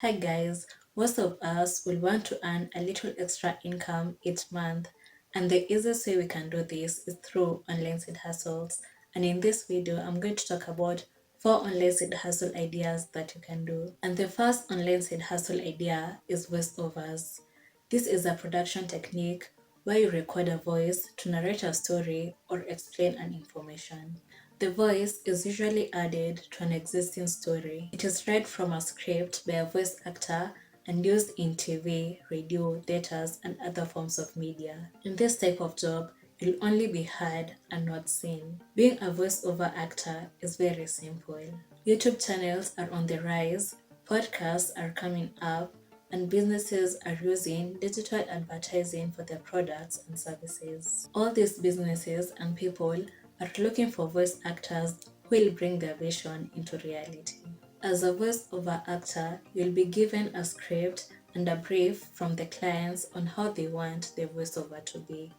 Hi guys, most of us will want to earn a little extra income each month, and the easiest way we can do this is through online side hustles. And in this video, I'm going to talk about 4 online side hustle ideas that you can do. And the first online side hustle idea is voiceovers. This is a production technique where you record a voice to narrate a story or explain an information. The voice is usually added to an existing story. It is read from a script by a voice actor and used in TV, radio, theaters, and other forms of media. In this type of job, you'll only be heard and not seen. Being a voiceover actor is very simple. YouTube channels are on the rise, podcasts are coming up, and businesses are using digital advertising for their products and services. All these businesses and people are looking for voice actors who will bring their vision into reality. As a voice-over actor, you'll be given a script and a brief from the clients on how they want the voiceover to be.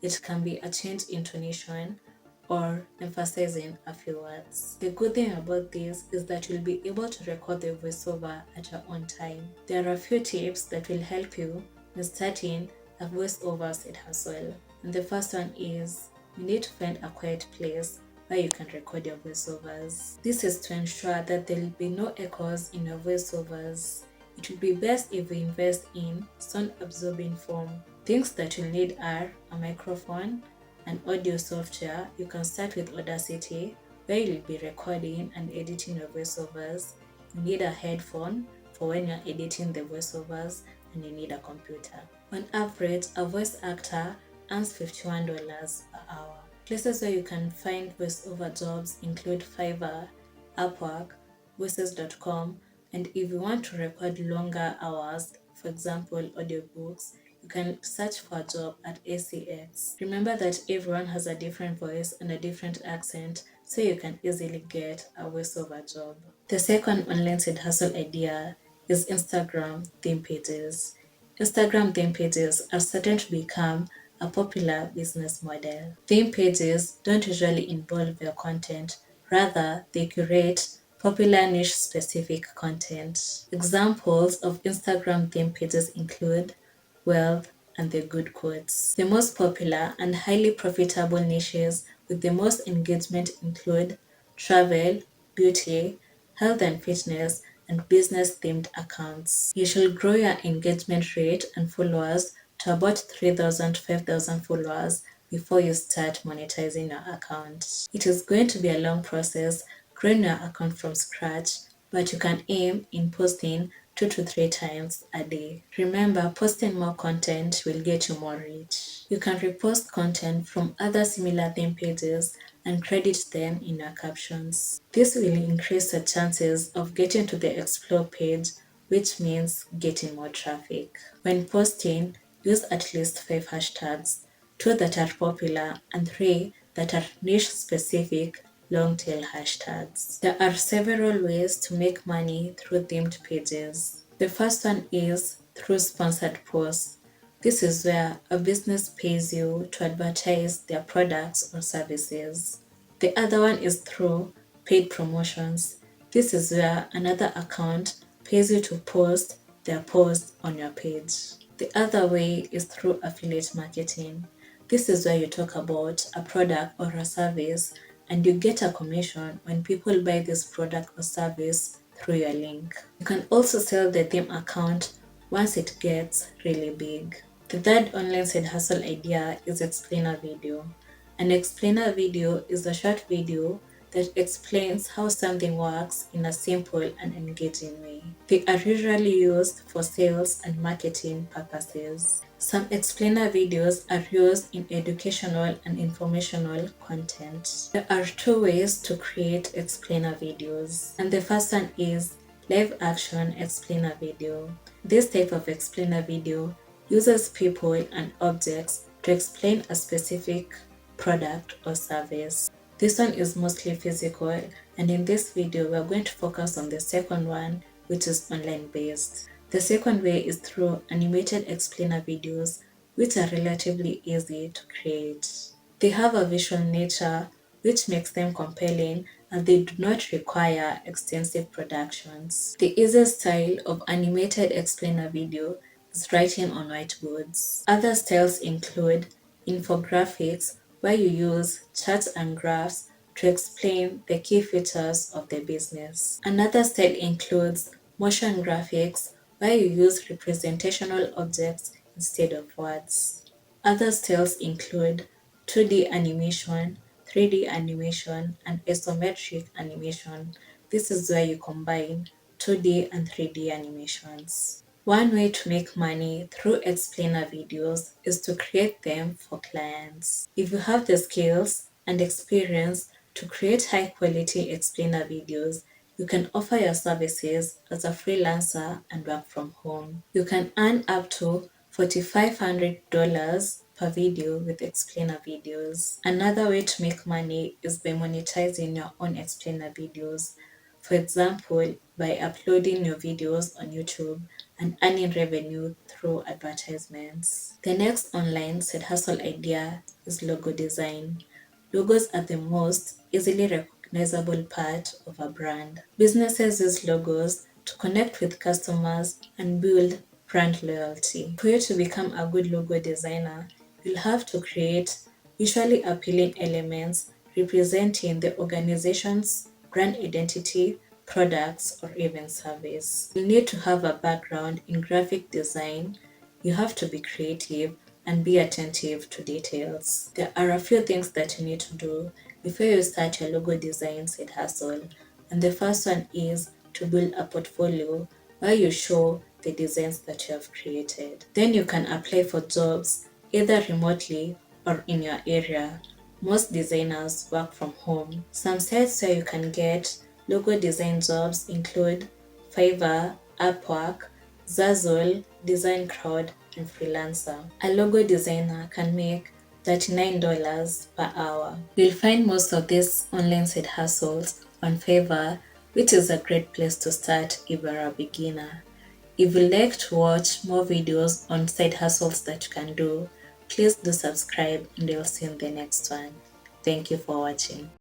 It can be a change in intonation or emphasizing a few words. The good thing about this is that you'll be able to record the voiceover at your own time. There are a few tips that will help you in starting a voiceover side hustle. And the first one is you need to find a quiet place where you can record your voiceovers. This is to ensure that there will be no echoes in your voiceovers. It will be best if you invest in sound absorbing foam. Things that you'll need are a microphone, an audio software. You can start with Audacity, where you'll be recording and editing your voiceovers. You need a headphone for when you're editing the voiceovers, and you need a computer. On average, a voice actor earns $51 per hour. Places where you can find voiceover jobs include Fiverr, Upwork, voices.com, and if you want to record longer hours, for example, audiobooks, you can search for a job at ACX. Remember that everyone has a different voice and a different accent, so you can easily get a voiceover job. The second online side hustle idea is Instagram theme pages. Instagram theme pages are starting to become a popular business model. Theme pages don't usually involve your content, rather, they curate popular niche specific content. Examples of Instagram theme pages include wealth, and the good quotes. The most popular and highly profitable niches with the most engagement include travel, beauty, health and fitness, and business themed accounts. You should grow your engagement rate and followers to about 3,000 to 5,000 followers before you start monetizing your account. It is going to be a long process growing your account from scratch, but you can aim in posting 2 to 3 times a day. Remember, posting more content will get you more reach. You can repost content from other similar theme pages and credit them in your captions. This will increase the chances of getting to the explore page, which means getting more traffic. When posting, use at least 5 hashtags, 2 that are popular and 3 that are niche specific long tail hashtags. There are several ways to make money through themed pages. The first one is through sponsored posts. This is where a business pays you to advertise their products or services. The other one is through paid promotions. This is where another account pays you to post their post on your page. The other way is through affiliate marketing. This is where you talk about a product or a service and you get a commission when people buy this product or service through your link. You can also sell the theme account once it gets really big. The third online side hustle idea is explainer video. An explainer video is a short video that explains how something works in a simple and engaging way. They are usually used for sales and marketing purposes. Some explainer videos are used in educational and informational content. There are 2 ways to create explainer videos, and the first one is live action explainer video. This type of explainer video uses people and objects to explain a specific product or service. This one is mostly physical, and in this video, we're going to focus on the second one, which is online based. The second way is through animated explainer videos, which are relatively easy to create. They have a visual nature, which makes them compelling and they do not require extensive productions. The easiest style of animated explainer video is writing on whiteboards. Other styles include infographics, where you use charts and graphs to explain the key features of the business. Another style includes motion graphics, where you use representational objects instead of words. Other styles include 2D animation, 3D animation, and isometric animation. This is where you combine 2D and 3D animations. One way to make money through explainer videos is to create them for clients. If you have the skills and experience to create high quality explainer videos, you can offer your services as a freelancer and work from home. You can earn up to $4,500 per video with explainer videos. Another way to make money is by monetizing your own explainer videos. For example, by uploading your videos on YouTube and earning revenue through advertisements. The next online side hustle idea is logo design. Logos are the most easily recognizable part of a brand. Businesses use logos to connect with customers and build brand loyalty. For you to become a good logo designer, you'll have to create visually appealing elements representing the organization's brand identity, products, or even service. You need to have a background in graphic design. You have to be creative and be attentive to details. There are a few things that you need to do before you start your logo design side hustle. And the first one is to build a portfolio where you show the designs that you have created. Then you can apply for jobs either remotely or in your area. Most designers work from home. Some sites where you can get logo design jobs include Fiverr, Upwork, Zazzle, Design Crowd, and Freelancer. A logo designer can make $39 per hour. You'll find most of these online side hustles on Fiverr, which is a great place to start if you're a beginner. If you'd like to watch more videos on side hustles that you can do, please do subscribe and I'll see you in the next one. Thank you for watching.